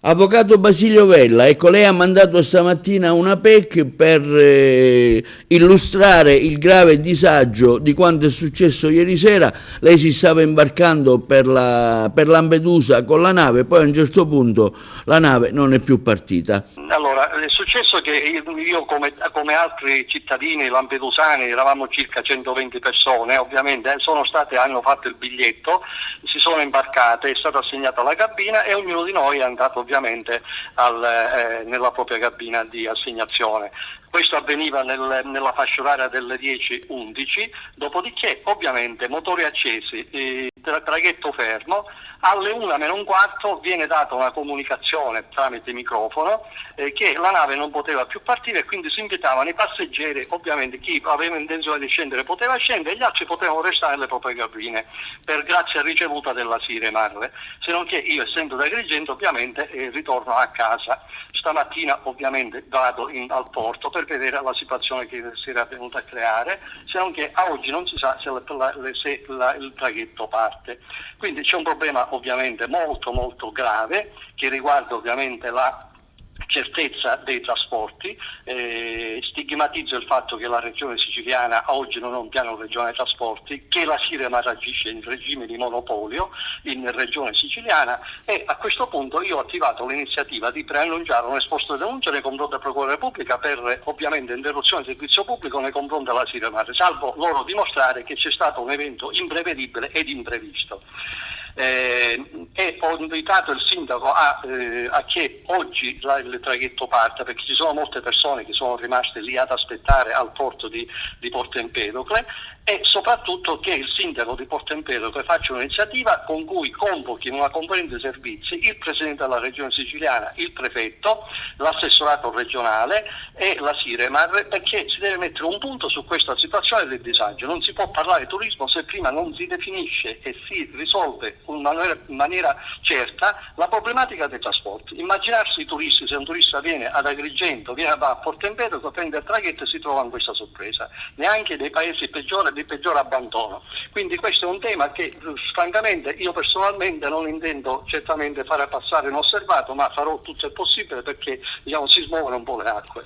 Avvocato Basilio Vella, ecco, lei ha mandato stamattina una PEC per illustrare il grave disagio di quanto è successo ieri sera. Lei si stava imbarcando per Lampedusa con la nave, poi a un certo punto la nave non è più partita. Allora, è successo che io come altri cittadini lampedusani, eravamo circa 120 persone, ovviamente hanno fatto il biglietto, si sono imbarcate, è stata assegnata la cabina e ognuno di noi è andato ovviamente nella propria cabina di assegnazione. Questo avveniva nella fascia oraria delle 10:11, dopodiché ovviamente motori accesi, traghetto fermo. Alle 1:45 viene data una comunicazione tramite microfono che la nave non poteva più partire e quindi si invitavano i passeggeri, ovviamente chi aveva intenzione di scendere poteva scendere e gli altri potevano restare nelle proprie cabine per grazia ricevuta della Siremar, se non che io, essendo da Agrigento, ovviamente ritorno a casa. Stamattina ovviamente vado al porto per vedere la situazione che si era venuta a creare, se non che a oggi non si sa se il traghetto parte. Quindi c'è un problema ovviamente molto molto grave che riguarda ovviamente la certezza dei trasporti. Stigmatizzo il fatto che la regione siciliana oggi non ha un piano regionale trasporti, che la Siremar agisce in regime di monopolio in regione siciliana, e a questo punto io ho attivato l'iniziativa di preannunciare un esposto di denuncia nei confronti della Procura Repubblica per ovviamente interruzione del servizio pubblico nei confronti della Siremar, salvo loro dimostrare che c'è stato un evento imprevedibile ed imprevisto. E ho invitato il sindaco a che oggi il traghetto parta, perché ci sono molte persone che sono rimaste lì ad aspettare al porto di Porto Empedocle, e soprattutto che il sindaco di Porto Empedocle faccia un'iniziativa con cui convochi in una conferenza di servizi il presidente della regione siciliana, il prefetto, l'assessorato regionale e la Siremar, perché si deve mettere un punto su questa situazione del disagio. Non si può parlare di turismo se prima non si definisce e si risolve in maniera certa la problematica dei trasporti. Immaginarsi i turisti, se un turista viene ad Agrigento, viene a Porto Empedocle, prende il traghetto e si trova in questa sorpresa, neanche dei paesi di peggiore abbandono. Quindi questo è un tema che francamente io personalmente non intendo certamente fare passare inosservato, ma farò tutto il possibile perché si smuovono un po' le acque.